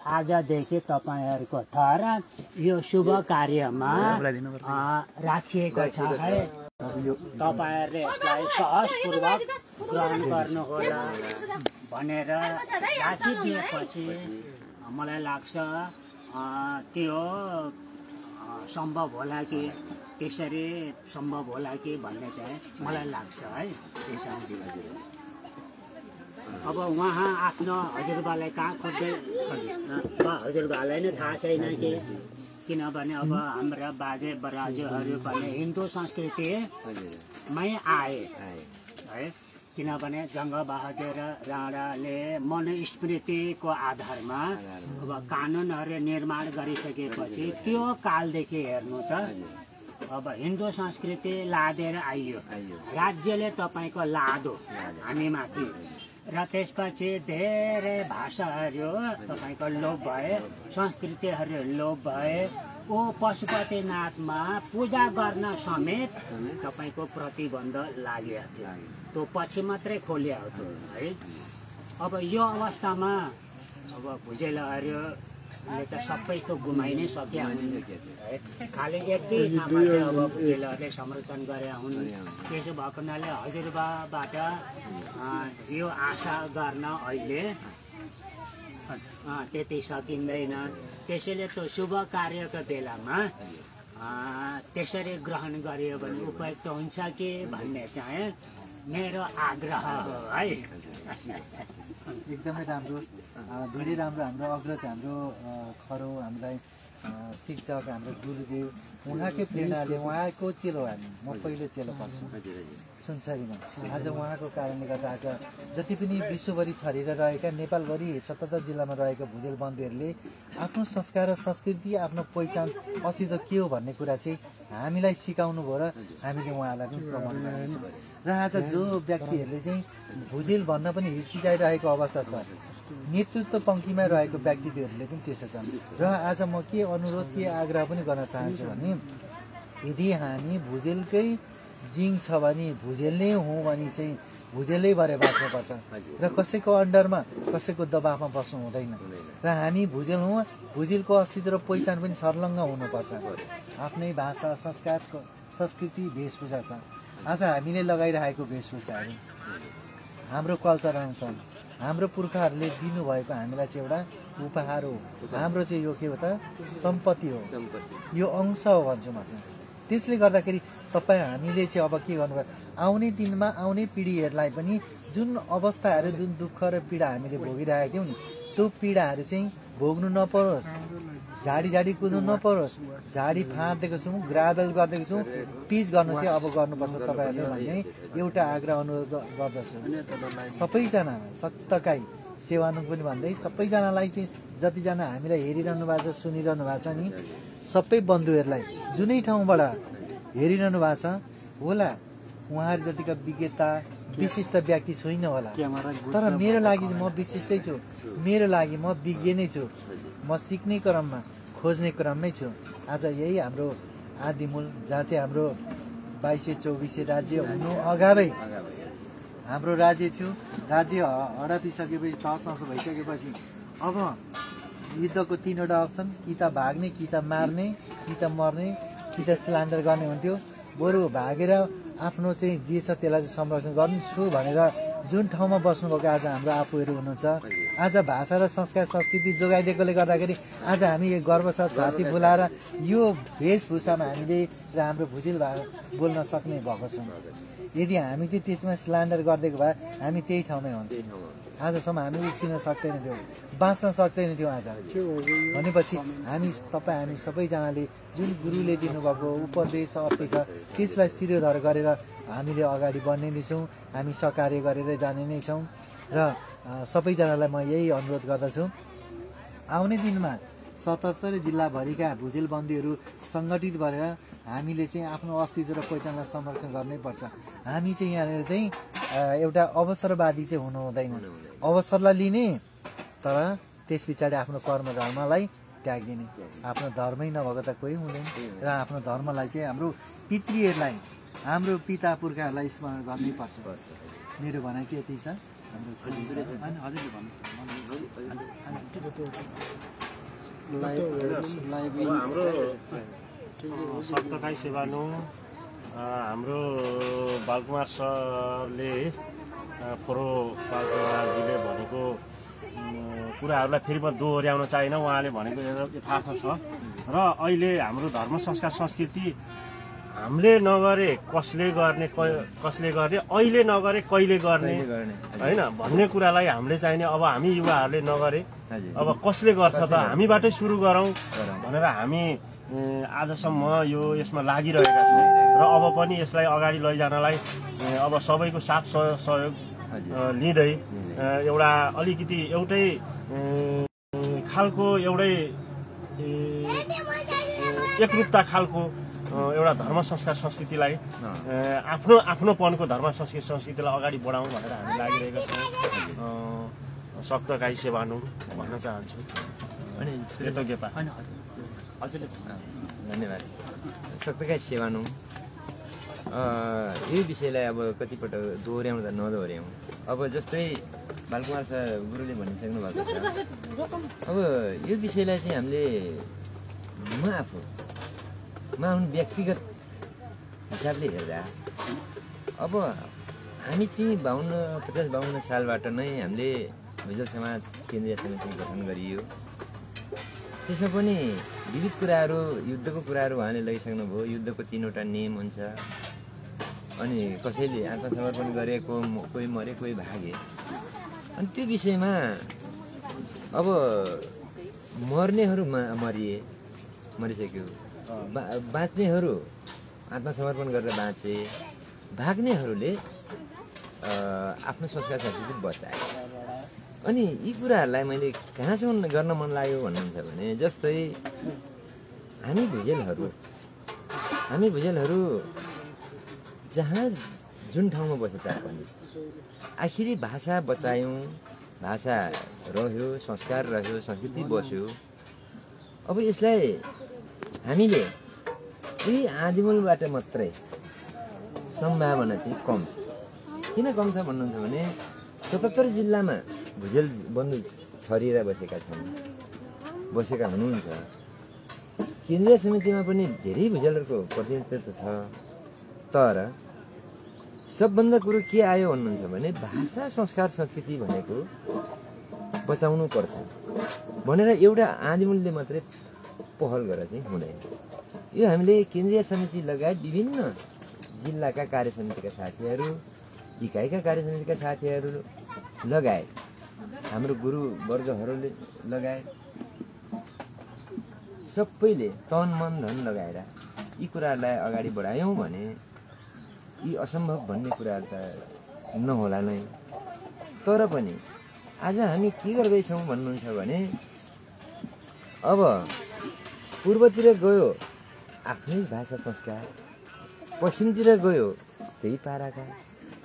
आजदेखि तपाईँहरूको थर यो शुभ कार्यमा राखिएको छ है। तपाईँहरूले यसलाई सहजपूर्वक ग्रहण गर्नुहोला भनेर राखिदिएपछि मलाई लाग्छ त्यो सम्भव होला कि त्यसरी सम्भव होला कि भन्ने चाहिँ मलाई लाग्छ है किसानजी। अब उहाँ आफ्नो हजुरबालाई कहाँ खोज्दै हजुरबालाई नै थाहा छैन कि किनभने अब हाम्रा बाजे बराजुहरू पनि हिन्दू संस्कृतिमै आए है। किनभने जङ्गबहादुर राणाले मनुस्मृतिको आधारमा अब कानुनहरू निर्माण गरिसकेपछि त्यो कालदेखि हेर्नु त अब हिन्दू संस्कृति लादेर आइयो। राज्यले तपाईँको लादो हामीमाथि र त्यसपछि धेरै भाषाहरू तपाईँको लोप भए, संस्कृतिहरू लोप भए। ओ पशुपतिनाथमा पूजा गर्न समेत तपाईँको प्रतिबन्ध लागेको थियो। त्यो पछि मात्रै खोलियो है। अब यो अवस्थामा अब भुजेलहरूले त सबै त गुमाइ नै सके हुन् है। खालि एक दुई ठाउँमा चाहिँ अब भुजेलहरूले संरक्षण गरे हुन्। त्यसो भएको हुनाले हजुरबाबाट यो आशा गर्न अहिले त्यति सकिँदैन। त्यसैले त्यो शुभ कार्यको बेलामा त्यसरी ग्रहण गरियो भने उपयुक्त हुन्छ कि भन्ने चाहिँ मेरो आग्रह हो है। एकदमै राम्रो, धेरै राम्रो। हाम्रो अग्रज, हाम्रो खरो, हामीलाई शिक्षक, हाम्रो गुरुदेव, उहाँकै प्रेरणाले, उहाँको चेलो हामी, म पहिलो चेलो पर्छु सुनसरीमा। आज उहाँको कारणले गर्दा आज जति पनि विश्वभरि छरेर रहेका, नेपालभरि 77 जिल्लामा रहेका भुजेल बन्धुहरूले आफ्नो संस्कार र संस्कृति, आफ्नो पहिचान अस्तित्व के हो भन्ने कुरा चाहिँ हामीलाई सिकाउनु भयो र हामीले उहाँलाई पनि प्रमाण गरेका छौँ। र आज जो व्यक्तिहरूले चाहिँ भुजेल भन्न पनि हिचकिचाइरहेको अवस्था छ, नेतृत्व पङ्क्तिमा रहेको व्यक्तित्वहरूले पनि त्यसो छन्। र आज म के अनुरोध, के आग्रह पनि गर्न चाहन्छु भने यदि हामी भुजेलकै जिङ छ भने, भुजेल नै हौँ भने चाहिँ भुजेलै भएर बाँच्नुपर्छ र कसैको अन्डरमा, कसैको दबावमा बस्नु हुँदैन। र हामी भुजेल हौँ, भुजेलको अस्तित्व र पहिचान पनि सर्लङ्ग हुनुपर्छ। आफ्नै भाषा, संस्कार, संस्कृति, वेशभूषा छ। आज हामीले लगाइरहेको वेशभूषाहरू हाम्रो कल्चर अनुसार हाम्रो पुर्खाहरूले दिनुभएको हामीलाई चाहिँ एउटा उपहार हो। हाम्रो चाहिँ यो के हो त, सम्पत्ति हो, यो अंश हो भन्छु म चाहिँ। त्यसले गर्दाखेरि हामीले चाहिँ अब के गर्नुपर्छ, आउने दिनमा आउने पिँढीहरूलाई पनि जुन अवस्थाहरू, जुन दुःख र पीडा हामीले भोगिरहेका थियौँ नि, त्यो पीडाहरू चाहिँ भोग्नु नपरोस्, झाडी कुद्नु नपरोस्। झाडी फाँड्दिएको छौँ, ग्राभेल गरिदिएको छौँ, पिच गर्नु चाहिँ अब गर्नुपर्छ तपाईँहरूले भन्ने एउटा आग्रह अनुरोध गर्दछु। सबैजना सत्तकाई सेवानु पनि भन्दै सबैजनालाई चाहिँ जतिजना हामीलाई हेरिरहनु भएको छ, सुनिरहनु भएको छ नि, सबै बन्धुहरूलाई जुनै ठाउँबाट हेरिरहनु भएको छ होला, उहाँहरू जतिका विज्ञता विशिष्ट व्यक्ति छैन होला, तर मेरो लागि म विशिष्टै छु, मेरो लागि म विज्ञ नै छु, म सिक्ने क्रममा, खोज्ने क्रममै छु। आज यही हाम्रो आदिमूल, जहाँ चाहिँ हाम्रो 2200-2400 राज्य हुनु अगावै हाम्रो राज्य हडपिसकेपछि, तहस भइसकेपछि अब युद्धको 3वटा अप्सन, कि त भाग्ने, कि त मार्ने, कि त मर्ने, कि त सिलिन्डर गर्ने हुन्थ्यो। बरु भागेर आफ्नो चाहिँ जे छ त्यसलाई संरक्षण गर्छु भनेर जुन ठाउँमा बस्नुभएको आज हाम्रो आफूहरू हुनुहुन्छ। आज भाषा र संस्कार संस्कृति जोगाइदिएकोले गर्दाखेरि आज हामी यो गर्व छ, छाती फुलाएर यो वेशभूषामा हामीले र हाम्रो भुजेल बोल्न सक्ने भएको छौँ। यदि हामी चाहिँ त्यसमा सिलिन्डर गरिदिएको भए हामी त्यही ठाउँमै हुन्थ्यौँ। आजसम्म हामी उक्सिन सक्दैन थियौँ, बाँच्न सक्दैन थियौँ। आज भनेपछि हामी सबैजनाले जुन गुरुले दिनुभएको उपदेश अर्थ छ त्यसलाई शिरोधार गरेर हामीले अगाडि बढ्ने नै छौँ, हामी सकार्य गरेर जाने नै छौँ। र सबैजनालाई म यही अनुरोध गर्दछु, आउने दिनमा 77 जिल्लाभरिका भुजेल बन्दीहरू सङ्गठित भएर हामीले चाहिँ आफ्नो अस्तित्व र पहिचानलाई संरक्षण गर्नै पर्छ। हामी चाहिँ यहाँनिर चाहिँ एउटा अवसरवादी चाहिँ हुनु हुँदैन, अवसरलाई लिने तर त्यस पछाडि आफ्नो कर्म धर्मलाई त्यागिदिने। आफ्नो धर्मै नभएको त कोही हुँदैन र आफ्नो धर्मलाई चाहिँ हाम्रो पितृहरूलाई, हाम्रो पिता पुर्खाहरूलाई स्मरण गर्नै पर्छ। मेरो भनाइ चाहिँ यति छ। हाम्रो सुनिल हाम्रो सप्तकाई सेवानु हाम्रो बालकुमार सरले फोरो बालकुमारजीले भनेको कुराहरूलाई फेरि म दोहोऱ्याउन चाहिनँ। उहाँले भनेको यथार्थ छ र अहिले हाम्रो धर्म संस्कार संस्कृति हामीले नगरे कसले गर्ने अहिले नगरे कहिले गर्ने होइन भन्ने कुरालाई हामीले चाहिने। अब हामी युवाहरूले नगरे अब कसले गर्छ त, हामीबाटै सुरु गरौँ भनेर हामी आजसम्म यसमा लागिरहेका छौँ र अब पनि यसलाई अगाडि लैजानलाई अब सबैको साथ सहयोग लिँदै एउटा अलिकति एउटै खालको एउटै एकरूपता खालको एउटा धर्म संस्कार संस्कृतिलाई आफ्नोपनको धर्म संस्कृति संस्कृतिलाई अगाडि बढाउँ भनेर हामी लागिरहेका छौँ। सप्तकाई सेवानु भन्न चाहन्छु अनि कृतज्ञता। धन्यवाद। सप्तकाई सेवानु यो विषयलाई अब कतिपल्ट दोहोऱ्याउँ त नदोहोऱ्याउँ। अब जस्तै बालकुमार सर गुरुले भनिसक्नु भएको छ, अब यो विषयलाई चाहिँ हामीले म आफ्नो व्यक्तिगत हिसाबले हेर्दा अब हामी चाहिँ 50-52 सालबाट नै हामीले भुजेल समाज केन्द्रीय समिति गठन गरियो। त्यसमा पनि विविध कुराहरू, युद्धको कुराहरू उहाँले लगिसक्नुभयो। युद्धको 3वटा नियम हुन्छ, अनि कसैले आत्मसमर्पण गरे, कोही मरे, कोही भागे। अनि त्यो विषयमा अब मर्नेहरू मरिसक्यो, बाँच्नेहरू आत्मसमर्पण गरेर बाँचे, भाग्नेहरूले आफ्नो संस्कार संस्कृति बचाए। अनि यी कुराहरूलाई मैले कहाँसम्म गर्न मन लाग्यो भन्नुहुन्छ भने, जस्तै हामी भुजेलहरू जहाँ जुन ठाउँमा बसे तापनि आखिरी भाषा बचायौँ, भाषा रह्यो, संस्कार रह्यो, संस्कृति बस्यो। अब यसलाई हामीले यही आदिमूलबाट मात्रै सम्भावना चाहिँ कम छ। किन कम छ भन्नुहुन्छ भने 77 जिल्लामा भुजेल बन्धु छरिएर बसेका हुनुहुन्छ। केन्द्रीय समितिमा पनि धेरै भुजेलहरूको प्रतिनिधित्व छ। तर सबभन्दा कुरो के आयो भन्नुहुन्छ भने, भाषा संस्कार संस्कृति भनेको बचाउनु पर्छ भनेर एउटा आदिमूलले मात्रै पहल गरेर चाहिँ हुँदैन। यो हामीले केन्द्रीय समिति लगायत विभिन्न जिल्लाका कार्य समितिका साथीहरू, इकाइका कार्य समितिका साथीहरू लगायत हाम्रो गुरुवर्गहरूले लगायत सबैले तन मन धन लगाएर यी कुराहरूलाई अगाडि बढायौँ भने यी असम्भव भन्ने कुराहरू त नहोला नै। तर पनि आज हामी के गर्दैछौँ भन्नुहुन्छ भने, अब पूर्वतिर गयो आफ्नै भाषा संस्कार, पश्चिमतिर गयो त्यही पाराका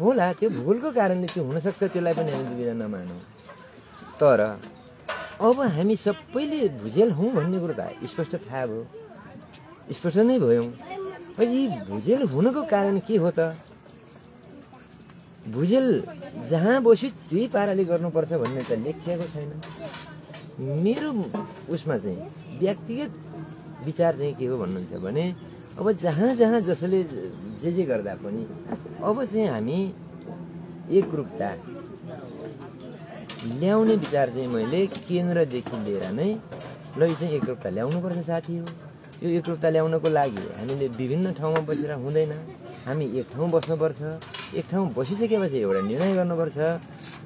होला। त्यो भूगोलको कारणले त्यो हुनसक्छ, त्यसलाई पनि हामी दुविधा नमानौँ। तर अब हामी सबैले भुजेल हौँ भन्ने कुरो त स्पष्ट थाहा भयो, स्पष्ट नै भयौँ। यी भुजेल हुनुको कारण के हो त? भुजेल जहाँ बस्यो त्यही पाराले गर्नुपर्छ भन्ने त लेखिएको छैन। मेरो उसमा चाहिँ व्यक्तिगत विचार चाहिँ के हो भन्नुहुन्छ भने, अब जहाँ जहाँ जसले जे गर्दा पनि अब चाहिँ हामी एकरूपता ल्याउने विचार चाहिँ मैले केन्द्रदेखि लिएर नै ल चाहिँ एकरूपता ल्याउनुपर्छ साथी हो। यो एकरूपता ल्याउनको लागि हामीले विभिन्न ठाउँमा बसेर हुँदैन, हामी एक ठाउँ बस्नुपर्छ। एक ठाउँ बसिसकेपछि एउटा निर्णय गर्नुपर्छ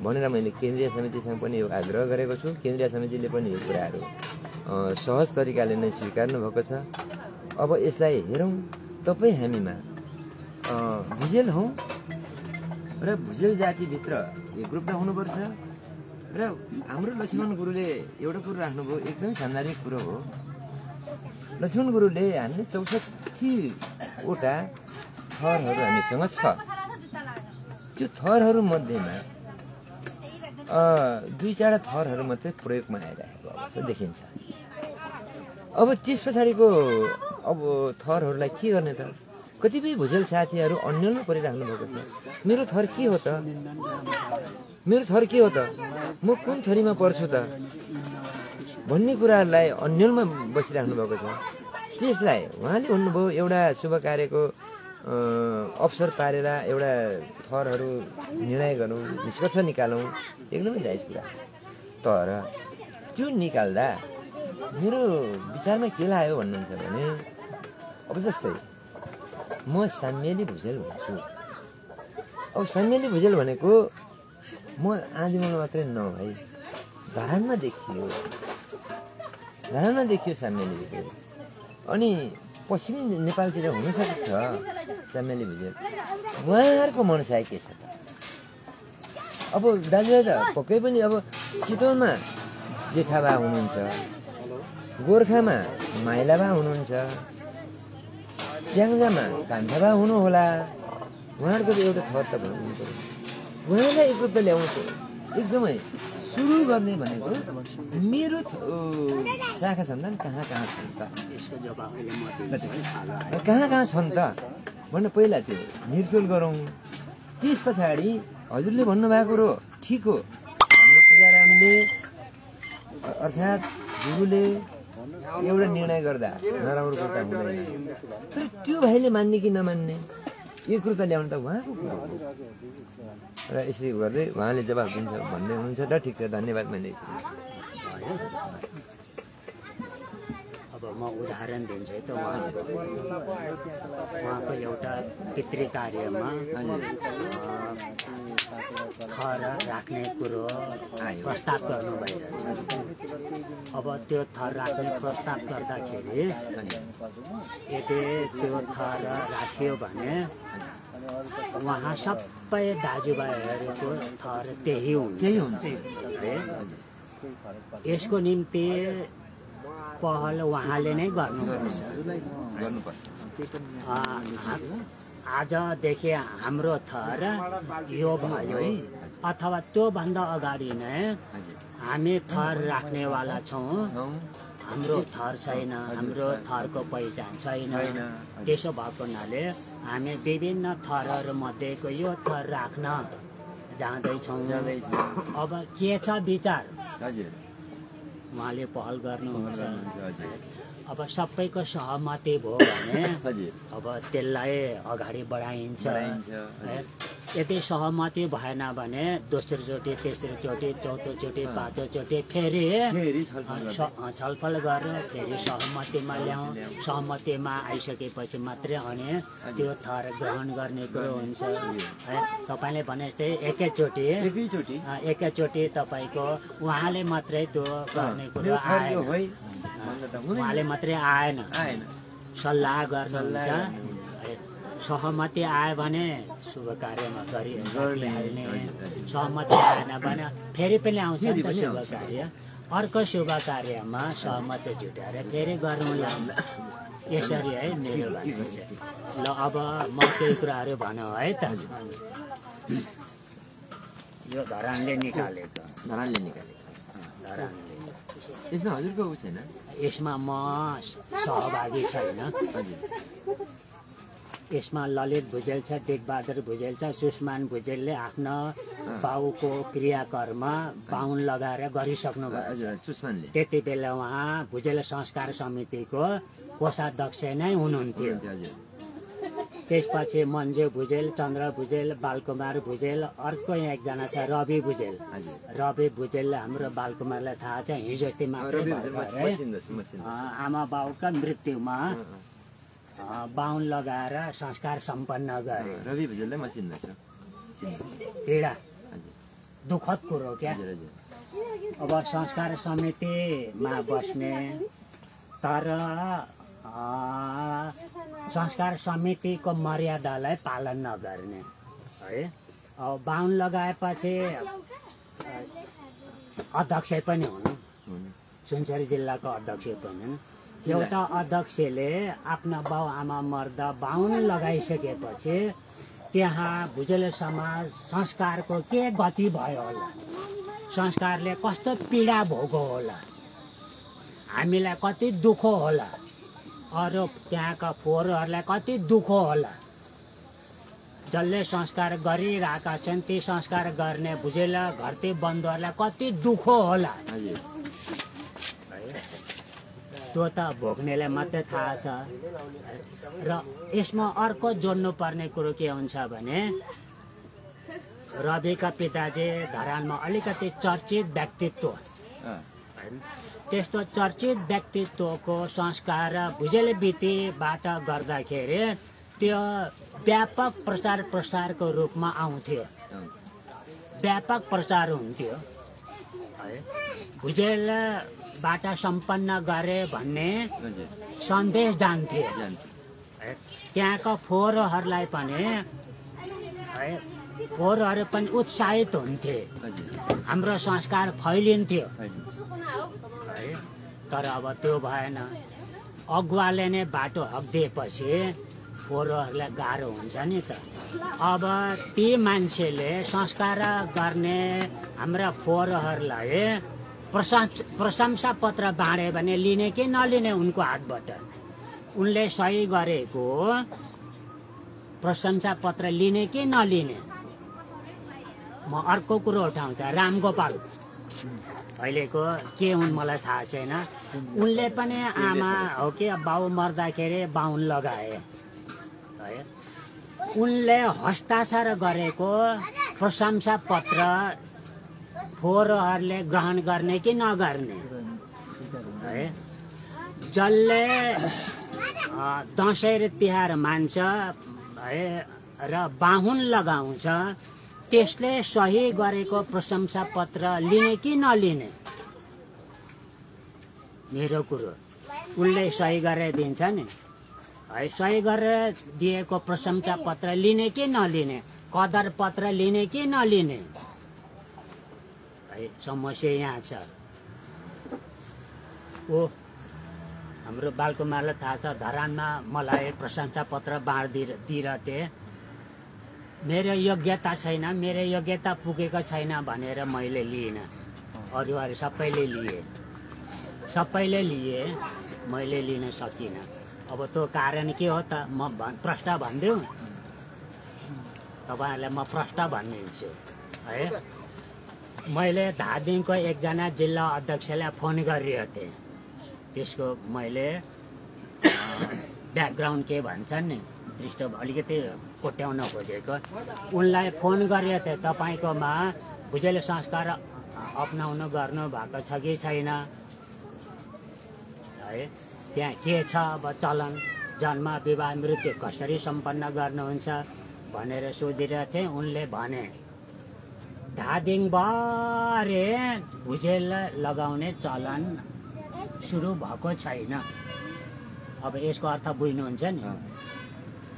भनेर मैले केन्द्रीय समितिसँग पनि यो आग्रह गरेको छु। केन्द्रीय समितिले पनि यो कुराहरू सहज तरिकाले नै स्वीकार्नु भएको छ। अब यसलाई हेरौँ, तपाईँ हामीमा भुजेल हौँ र भुजेल जातिभित्र एकरूपता हुनुपर्छ। र हाम्रो लक्ष्मण गुरुले एउटा कुरो राख्नुभयो, एकदमै सान्दर्भिक कुरो हो। लक्ष्मण गुरुले हामीले 64वटा थरहरू हामीसँग छ। त्यो थरहरू मध्येमा 2-4 थरहरू मात्रै प्रयोगमा आइरहेको अवस्था देखिन्छ। अब त्यस पछाडिको थरहरूलाई के गर्ने त? कतिपय भुजेल साथीहरू अन्यलमा परिराख्नु भएको छ। मेरो थर के हो त? मेरो थर के हो त, म कुन थरीमा पर्छु त भन्ने कुराहरूलाई अन्यलमा बसिराख्नु भएको छ। त्यसलाई उहाँले भन्नुभयो एउटा शुभ कार्यको अवसर पारेर एउटा थरहरू निर्णय गरौँ, निष्कर्ष निकालौँ, एकदमै जायज कुरा। तर त्यो निकाल्दा मेरो विचारमा के लाग्यो भन्नुहुन्छ भने, अब जस्तै म साम्यली भुजेल भन्छु। अब साम्यली भुजेल भनेको म आदिमूल मात्रै नभई धरानमा देखियो साम्यली भुजेल। अनि पश्चिमी नेपालतिर हुनसक्छ साम्यली भुजेल। उहाँहरूको मनसाय के छ त? अब दाजुभाइ त पक्कै पनि अब चितवनमा जेठाबा हुनुहुन्छ, गोर्खामा माइलाबा हुनुहुन्छ, च्याङ्जामा कान्छाबा हुनुहोला। उहाँहरूको त एउटा थर त भन्नु पर्यो। उहाँलाई एकरूपता ल्याउँछ एकदमै सुरु गर्ने भनेको मेरो शाखा सन्तान कहाँ छन् त, कहाँ छन् त भनेर पहिला त्यो निर्तोल गरौँ। त्यस पछाडि हजुरले भन्नुभएको कुरो ठिक हो, हाम्रो पूजारामले अर्थात् गुरुले एउटा निर्णय गर्दा नराम्रो कुरा हुँदैन। तर त्यो भाइले मान्ने कि नमान्ने, एकरूपता ल्याउनु त उहाँको कुरो हो। र यसरी गर्दै उहाँले जवाब दिन्छ भन्दै हुनुहुन्छ त, ठिक छ, धन्यवाद। मैले अब म उदाहरण दिन्छु है त। उहाँको एउटा पितृ कार्यमा थर राख्ने कुरो प्रस्ताव गर्नु भइरहेछ। अब त्यो थर राख्ने प्रस्ताव गर्दाखेरि यदि त्यो थर राख्यो भने उहाँ सबै दाजुभाइहरूको थर त्यही हुन्छ है। यसको निम्ति पहल उहाँले नै गर्नुपर्छ। आजदेखि हाम्रो थर यो भयो अथवा त्योभन्दा अगाडि नै हामी थर राख्नेवाला छौँ। हाम्रो थर छैन, हाम्रो थरको पहिचान छैन। त्यसो भएको हुनाले हामी विभिन्न थरहरू मध्येको यो थर राख्न जाँदैछौँ। अब के छ विचार उहाँले पहल गर्नुहुन्छ। अब सबैको सहमति भयो भने अब त्यसलाई अगाडि बढाइन्छ। यदि सहमति भएन भने दोस्रोचोटि, तेस्रोचोटि, चौथोचोटि, पाँचौँचोटि फेरि छलफल गरेर फेरि सहमतिमा ल्याउँ। सहमतिमा आइसकेपछि मात्रै अनि त्यो थर ग्रहण गर्ने कुरो हुन्छ है। तपाईँले भने जस्तै एकैचोटि तपाईँको उहाँले मात्रै त्यो गर्ने कुरो आएन, उहाँले मात्रै आएन, सल्लाह गर्नुहुन्छ। सहमति आयो भने शुभ कार्यमा गरिहाल्ने, सहमति आएन भने फेरि पनि आउँछ नि त शुभ कार्य। अर्को शुभ कार्यमा सहमति जुटाएर फेरि गरौँला, यसरी है मेरो भनाइ छ। ल अब म केही कुराहरू भनौँ है त। यो धरानले निकालेको यसमा हजुरको उ छैन? यसमा म सहभागी छैन। यसमा ललित भुजेल छ, टेकबहादुर भुजेल छ। सुषमान भुजेलले आफ्ना बाउको क्रियाकर्म बाहुन लगाएर गरिसक्नु भएको छ। त्यति बेला उहाँ भुजेल संस्कार समितिको कोषाध्यक्ष नै हुनुहुन्थ्यो। त्यसपछि मन्जु भुजेल, चन्द्र भुजेल, बालकुमार भुजेल, अर्को यहाँ एकजना छ रवि भुजेल। रवि भुजेलले हाम्रो बालकुमारलाई थाहा छ, हिजो अस्ति मात्रै आमा बाउका मृत्युमा बाहुन लगाएर संस्कार सम्पन्न गरे। रवि भुजेललाई म चिन्छु। पीडा दुःखद कुरो क्या। अब संस्कार समितिमा बस्ने, तर संस्कार समितिको मर्यादालाई पालन नगर्ने है। अब बाहुन लगाएपछि अध्यक्ष पनि हुनु, सुनसरी जिल्लाको अध्यक्ष पनि हुन्। एउटा अध्यक्षले आफ्ना बाउ आमा मर्दा बाहुन लगाइसकेपछि त्यहाँ भुजेल समाज संस्कारको के गति भयो होला, संस्कारले कस्तो पीडा भोगो होला, हामीलाई कति दुःख होला, अरू त्यहाँका फोहोरहरूलाई कति दुःख होला। जसले संस्कार गरिरहेका छन् ती संस्कार गर्ने भुजेल घरती बन्धुहरूलाई कति दुःख होला त्यो त भोग्नेलाई मात्रै थाहा छ। र यसमा अर्को जोड्नु पर्ने कुरो के हुन्छ भने रविका पिताजी धरानमा अलिकति चर्चित व्यक्तित्व, त्यस्तो चर्चित व्यक्तित्वको संस्कार भुजेल बितीबाट गर्दाखेरि त्यो व्यापक प्रचार प्रसारको रूपमा आउँथ्यो, व्यापक प्रचार हुन्थ्यो। भुजेलबाट सम्पन्न गरे भन्ने सन्देश जान्थ्यो। त्यहाँका फोहोरहरूलाई पनि फोहोरहरू पनि उत्साहित हुन्थे, हाम्रो संस्कार फैलिन्थ्यो। तर अब त्यो भएन, अगुवाले नै बाटो हक्दिएपछि फोहोरहरूलाई गाह्रो हुन्छ नि त। अब ती मान्छेले संस्कार गर्ने हाम्रा फोहोरहरूलाई प्रशंसा पत्र बाँडे भने लिने कि नलिने उनको हातबाट, उनले सही गरेको प्रशंसा पत्र लिने कि नलिने। म अर्को कुरो उठाउँछ, रामगोपाल अहिलेको के हुन् मलाई थाहा छैन, उनले पनि आमा हो कि बाउ मर्दाखेरि बाहुन लगाए है। उनले हस्ताक्षर गरेको प्रशंसा पत्र फोहोरहरूले ग्रहण गर्ने कि नगर्ने है। जसले दसैँ र तिहार मान्छ है र बाहुन लगाउँछ त्यसले सही गरेको प्रशंसा पत्र लिने कि नलिने मेरो कुरो। उनले सही गरेर दिन्छ नि है, सही गरेर दिएको प्रशंसा पत्र लिने कि नलिने, कदर पत्र लिने कि नलिने है। समस्या यहाँ छ। ओ हाम्रो बालकुमारलाई थाहा छ, धरानमा मलाई प्रशंसा पत्र बाँडिदिरथे। मेरो योग्यता छैन, मेरो योग्यता पुगेको छैन भनेर मैले लिइनँ, अरूहरू सबैले लिए, मैले लिन सकिनँ। अब त्यो कारण के हो त, म प्रष्ट भनिदिउँ तपाईँहरूलाई, म प्रष्ट भनिदिन्छु है। मैले धादिङको एकजना जिल्ला अध्यक्षलाई फोन गरिरहेको थिएँ, त्यसको मैले ब्याकग्राउन्ड के भन्छन् नि पृष्ठ अलिकति कोट्याउन खोजेको। उनलाई फोन गरेको थिएँ, तपाईँकोमा भुजेल संस्कार अपनाउनु गर्नु भएको छ कि छैन है, त्यहाँ के छ अब चलन, जन्म विवाह मृत्यु कसरी सम्पन्न गर्नुहुन्छ भनेर सोधिरहेको थिएँ। उनले भने धादिङभरि भुजेल लगाउने चलन सुरु भएको छैन। अब यसको अर्थ बुझ्नुहुन्छ नि,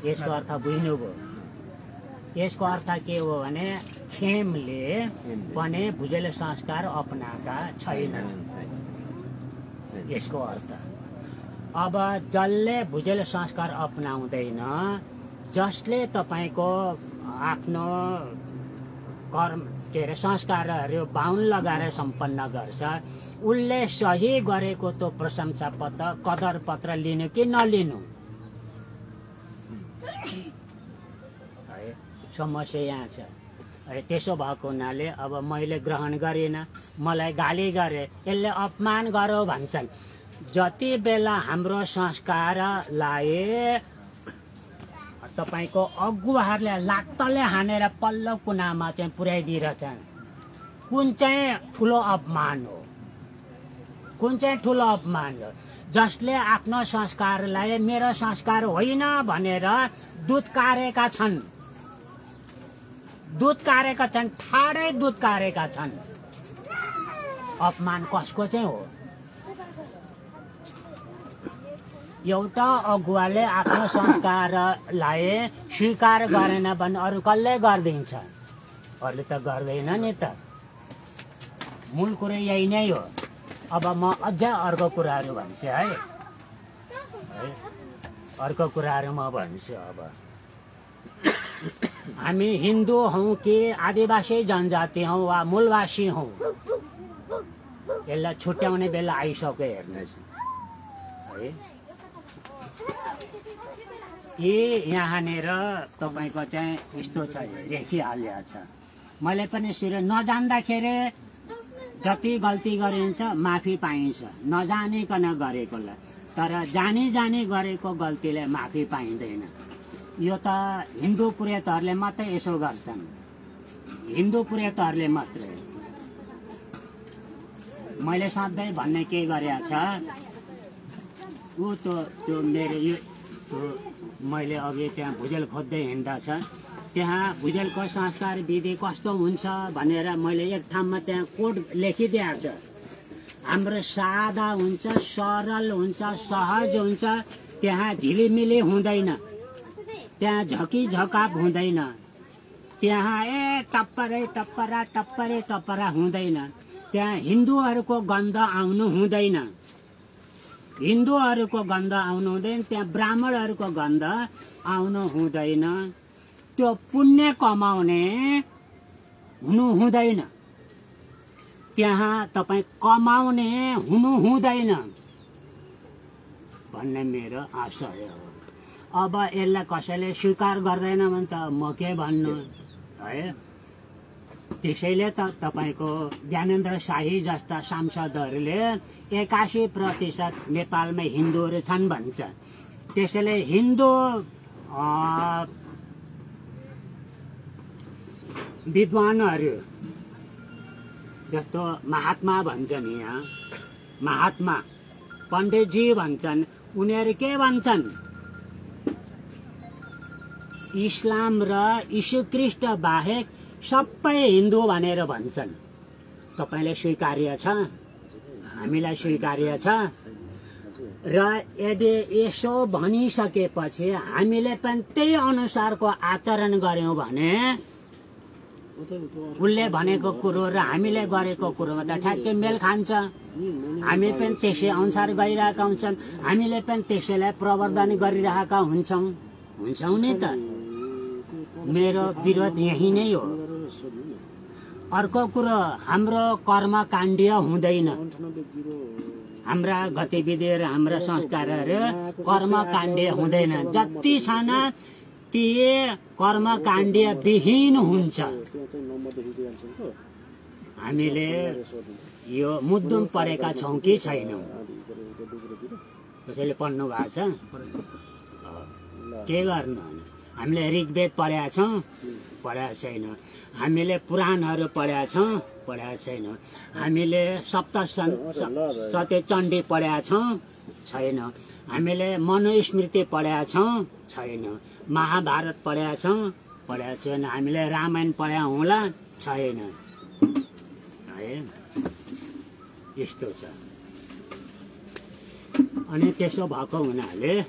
यसको अर्थ बुझ्नुभयो। यसको अर्थ के हो भने खेमले पनि भुजेल संस्कार अपनाएका छैनन्, यसको अर्थ। अब जसले भुजेल संस्कार अपनाउँदैन, जसले तपाईँको आफ्नो कर्म के अरे संस्कारहरू बाहुन लगाएर सम्पन्न गर्छ, उसले सही गरेको त्यो प्रशंसा पत्र कदर पत्र लिनु कि नलिनु है, समस्या यहाँ छ। त्यसो भएको हुनाले अब मैले ग्रहण गरिनँ, मलाई गाली गरे, यसले अपमान गर्यो भन्छन्। जति बेला हाम्रो संस्कारलाई तपाईँको अगुवाहरूले लात्तले हानेर पल्लो कुनामा चाहिँ पुर्याइदिरहेछन्, कुन चाहिँ ठुलो अपमान हो, कुन चाहिँ ठुलो अपमान हो। जसले आफ्नो संस्कारलाई मेरो संस्कार होइन भनेर दुत्कारेका छन्, ठाडै दुत्कारेका छन्, अपमान कसको चाहिँ हो। एउटा अगुवाले आफ्नो संस्कारलाई स्वीकार गरेन भने अरू कसले गरिदिन्छ, अरूले त गर्दैन नि त। मूल कुरो यही नै हो। अब म अझै अर्को कुराहरू भन्छु है, अर्को कुराहरू म भन्छु। अब हामी हिन्दू हौँ कि आदिवासी जनजाति हौँ वा मूलवासी हौँ, यसलाई छुट्याउने बेला आइसक्यो हेर्नुहोस् है। यहाँनिर तपाईँको चाहिँ यस्तो छ लेखिहालिएको छ। मैले पनि सुरु नजान्दाखेरि जति गल्ती गरिन्छ माफी पाइन्छ नजानिकन गरेकोलाई, तर जानी जानी गरेको गल्तीले माफी पाइँदैन। यो त हिन्दू पुरोहितहरूले मात्रै यसो गर्छन्, हिन्दू पुरोहितहरूले मात्रै। मैले सधैँ भन्ने के गरेको छ ऊ त्यो मेरो यो मैले अघि त्यहाँ भुजेल खोज्दै हिँड्दा छ, त्यहाँ भुजेलको संस्कार विधि कस्तो हुन्छ भनेर मैले एक ठाउँमा त्यहाँ कोड लेखिदिएको छ। हाम्रो सादा हुन्छ, सरल हुन्छ, सहज हुन्छ, त्यहाँ झिलिमिली हुँदैन, त्यहाँ झकी झकाप हुँदैन, त्यहाँ टप्परै टप्परा टप्परै टप्परा हुँदैन, त्यहाँ हिन्दूहरूको गन्ध आउनु हुँदैन, हिन्दूहरूको गन्ध आउनु हुँदैन, त्यहाँ ब्राह्मणहरूको गन्ध आउनु हुँदैन, त्यो पुण्य कमाउने हुनु हुँदैन, त्यहाँ तपाईँ कमाउने हुनु हुँदैन भन्ने मेरो आशय हो। अब यसलाई कसैले स्वीकार गर्दैन भने त म के भन्नु है। त्यसैले त तपाईँको ज्ञानेन्द्र शाही जस्ता सांसदहरूले 81% नेपालमै हिन्दूहरू छन् भन्छ। त्यसैले हिन्दू विद्वानहरू जस्तो महात्मा भन्छन्, यहाँ महात्मा पण्डितजी भन्छन्, उनीहरू के भन्छन् इस्लाम र यीशुख्रिस्ट बाहेक सबै हिन्दू भनेर भन्छन्। तपाईले स्वीकार्य छ, हामीलाई स्वीकार्य छ। र यदि यसो भनिसकेपछि हामीले पनि त्यही अनुसारको आचरण गर्यौं भने उसले भनेको कुरो र हामीले गरेको कुरोमा त ठ्याक्कै मेल खान्छ। हामी पनि त्यसै अनुसार गइरहेका हुन्छन्, हामीले पनि त्यसैलाई प्रवर्धन गरिरहेका हुन्छौं नि त। मेरो विरोध यही नै हो। अर्को कुरो हाम्रो कर्मकाण्डीय हुँदैन, हाम्रा गतिविधिहरू हाम्रा संस्कारहरू कर्मकाण्डीय हुँदैन। जति साना ती कर्मकाण्डीय विहीन हुन्छ। हामीले यो मुद्दुम पढेका छौं कि छैनौं? कसैले पढ्नु भएको छ? के गर्नु? हामीले ऋग्वेद पढेका छौं? पढेका छैन। हामीले पुराणहरू पढेका छौं? पढेका छैन। हामीले सप्तशती चण्डी पढेका छौं? छैन। हामीले मनुस्मृति पढेका छौं? छैन। महाभारत पढेका छौं? पढेका छैन। हामीले रामायण पढेका होला? छैन। है यस्तो छ। अनि त्यसो भएको हुनाले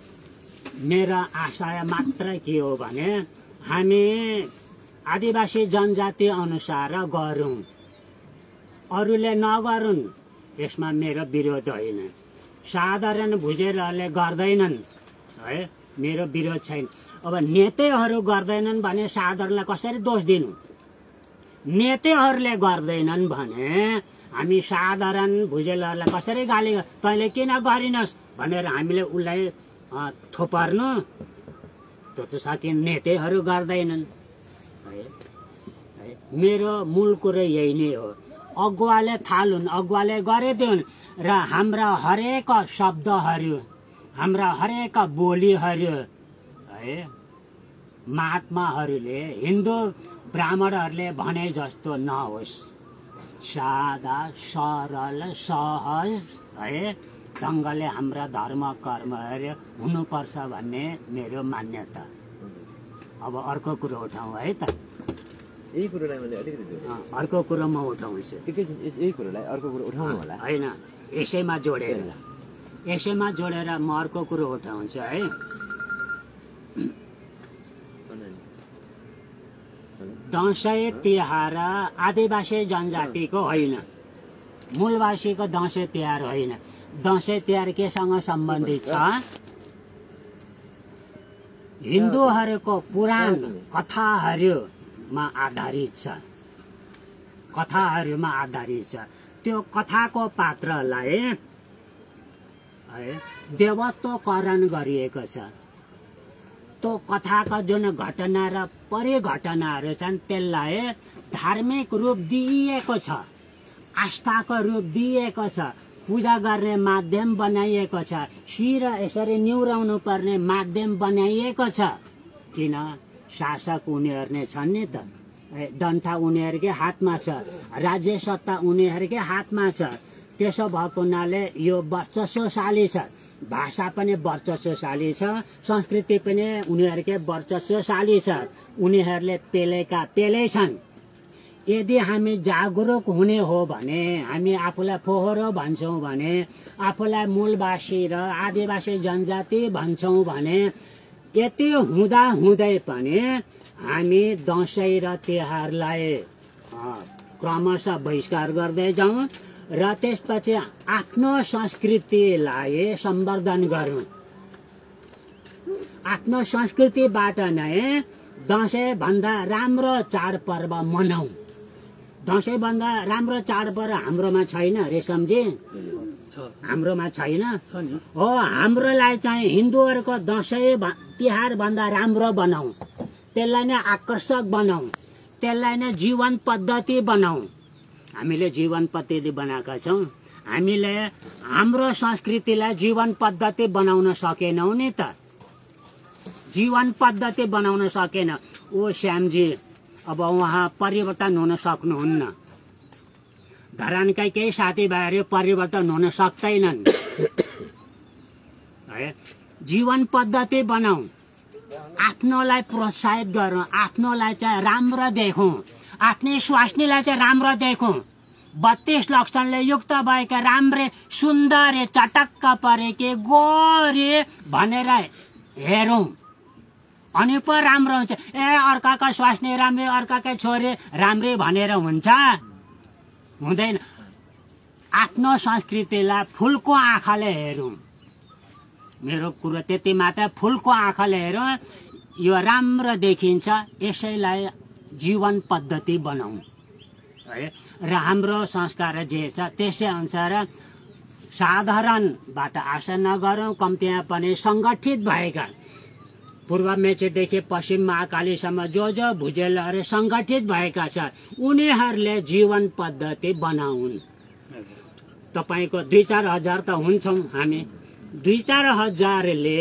मेरो आशय मात्र के हो भने हामी आदिवासी जनजाति अनुसार गरौं, अरूले नगरून्, यसमा मेरो विरोध होइन। साधारण भुजेलहरूले गर्दैनन् है, मेरो विरोध छैन। अब नेताहरू गर्दैनन् भने साधारणलाई कसरी दोष दिनु? नेताहरूले गर्दैनन् भने हामी साधारण भुजेलहरूलाई कसरी गाली तैँले किन गरिनस् भनेर हामीले उसलाई थोपर्नु? त्यो त सकिन। नेताहरू गर्दैनन् है। मेरो मूल कुरो यही नै हो। अगुवाले थालुन्, अगुवाले गरिदिउन् र हाम्रा हरेक शब्दहरू, हाम्रा हरेक बोलीहरू है महात्माहरूले, हिन्दू ब्राह्मणहरूले भने जस्तो नहोस्। सादा सरल सहज है ढङ्गले हाम्रा धर्म कर्महरू हुनुपर्छ भन्ने मेरो मान्यता। अब अर्को कुरो उठाउँ है त। यही कुरोलाई मैले अलिकति अर्को कुरो म उठाउँछु। यही कुरोलाई अर्को कुरो उठाउनु होला होइन, यसैमा जोडेर म अर्को कुरो उठाउँछु है। दसैँ तिहार आदिवासी जनजातिको होइन, मूलवासीको दसैँ तिहार होइन। दसैँ तिहार केसँग सम्बन्धित छ? हिन्दूहरूको पुराण कथाहरूमा आधारित छ। कथाहरूमा आधारित छ। त्यो कथाको पात्रलाई है देवत्वकरण गरिएको छ। त्यो कथाका जुन घटना र परिघटनाहरू छन् त्यसलाई धार्मिक रूप दिइएको छ, आस्थाको रूप दिइएको छ, पूजा गर्ने माध्यम बनाइएको छ, शिर यसरी निहुराउनु पर्ने माध्यम बनाइएको छ। किन शासक उनीहरू नै छन् नि त, डन्ठा उनीहरूकै हातमा छ, राज्य सत्ता उनीहरूकै हातमा छ। त्यसो भएको हुनाले यो वर्चस्वशाली छ, भाषा पनि वर्चस्वशाली छ, संस्कृति पनि उनीहरूकै वर्चस्वशाली छ। उनीहरूले पेलेका पेलै छन्। यदि हामी जागरुक हुने हो भने, हामी आफूलाई फोहोरो भन्छौँ भने, आफूलाई मूलवासी र आदिवासी जनजाति भन्छौँ भने, यति हुँदा हुँदै पनि हामी दसैँ र तिहारलाई क्रमशः बहिष्कार गर्दै जाउँ र त्यसपछि आफ्नो संस्कृतिलाई सम्वर्धन गरौँ। आफ्नो संस्कृतिबाट नै दसैँभन्दा राम्रो चाडपर्व मनाउँ। दसैँभन्दा राम्रो चाडपर्व हाम्रोमा छैन रेशमजी, हाम्रोमा छैन हो। हाम्रोलाई चाहिँ हिन्दूहरूको दसैँ तिहार भन्दा राम्रो बनाऊ, त्यसलाई नै आकर्षक बनाऊ, त्यसलाई नै जीवन पद्धति बनाऊ। हामीले जीवन पद्धति बनाएका छौँ। हामीले हाम्रो संस्कृतिलाई जीवन पद्धति बनाउन सकेनौँ नि त, जीवन पद्धति बनाउन सकेन। ओ श्यामजी, अब उहाँ परिवर्तन हुन सक्नुहुन्न। धरानकै केही साथीभाइहरू परिवर्तन हुन सक्दैनन् है। जीवन पद्धति बनाऊ, आफ्नोलाई प्रोत्साहित गरौँ, आफ्नोलाई चाहिँ राम्रो देखौँ, आफ्नै स्वास्नीलाई चाहिँ राम्रो देखौँ। 32 लक्षणले युक्त भएका राम्रे सुन्दर चटक्क परेके गोरे भनेर हेरौँ, अनि पो राम्रो हुन्छ। अर्काका स्वास्नी राम्रे, अर्काकै छोरी राम्रे भनेर हुन्छ? हुँदैन। आफ्नो संस्कृतिलाई फुलको आँखाले हेरौँ। मेरो कुरो त्यति मात्र, फुलको आँखाले हेरौँ। यो राम्रो देखिन्छ, यसैलाई जीवन पद्धति बनाऊ है। र हाम्रो संस्कार जे छ त्यसै अनुसार साधारणबाट आशा नगरौँ, कम्तीमा पनि सङ्गठित भएका पूर्व मेचेदेखि पश्चिम महाकालीसम्म जो भुजेलहरू सङ्गठित भएका छ, उनीहरूले जीवन पद्धति बनाउन्। तपाईँको 2-4 हजार त हुन्छौँ हामी, 2-4 हजारले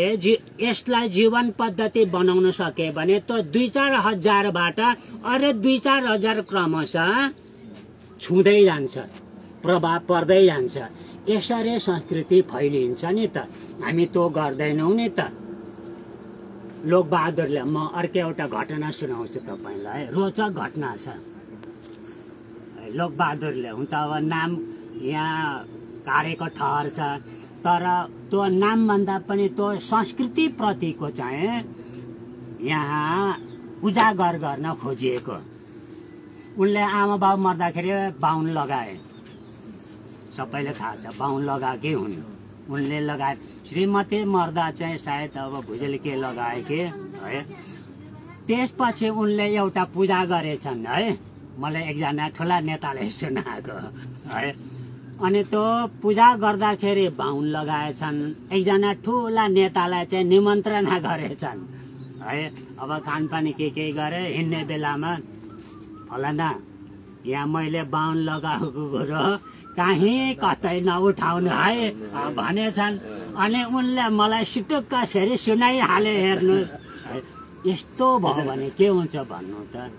यसलाई जीवन पद्धति बनाउन सके भने त 2-4 हजारबाट अरे 2-4 हजार क्रमशः छुँदै जान्छ, प्रभाव पर्दै जान्छ। यसरी संस्कृति फैलिन्छ नि त। हामी त्यो गर्दैनौँ नि त। लोकबहादुरले, म अर्को एउटा घटना सुनाउँछु तपाईँलाई, रोचक घटना छ। लोकबहादुरले हुन त अब नाम यहाँ कार्यको ठहर छ, तर त्यो नामभन्दा पनि त्यो संस्कृतिप्रतिको चाहिँ यहाँ उजागर गर्न खोजिएको। उनले आमा बाउ मर्दाखेरि बाहुन लगाए, सबैले थाहा छ बाहुन लगाएकै हुन्। उनले लगाए, श्रीमती मर्दा चाहिँ सायद अब भुजेल के लगाए के है। त्यसपछि उनले एउटा पूजा गरेछन् है, मलाई एकजना ठुला नेताले सुनाएको है। अनि त्यो पूजा गर्दाखेरि बाहुन लगाएछन्, एकजना ठुला नेतालाई चाहिँ निमन्त्रणा गरेछन् है। अब खानपानी के गरे, हिँड्ने बेलामा फलाना यहाँ मैले बाहुन लगाएको कुरो कहीँ कतै नउठाउनु है भनेछन्। अनि उनले मलाई सिटुक्क फेरि सुनाइहाले, हेर्नुहोस् यस्तो भयो भने के हुन्छ भन्नु त।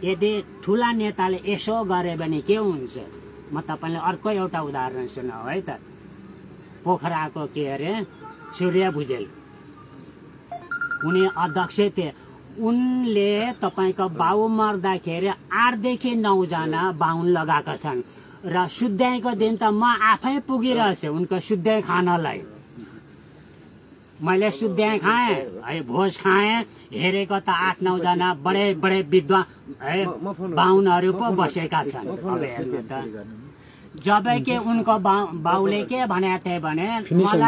यदि ठुला नेताले यसो गरे भने के हुन्छ? म तपाईँलाई अर्को एउटा उदाहरण सुनाऊ है त। पोखराको के अरे सूर्य भुजेल, उनी अध्यक्ष थिए। उनले तपाईँको बाउ मर्दाखेरि 8 देखि 9 जना बाहुन लगाएका छन् र शुद्धाइको दिन त म आफै पुगिरहेछु उनको शुद्धाइ खानलाई। मैले शुद्धाइ खाएँ है, भोज खाएँ, हेरेको त 8-9 जना बडे विद्वान है बाहुनहरू पो बसेका छन्। अब हेर्नु त, जबकि उनको बाउले के भनेको थिए भने मलाई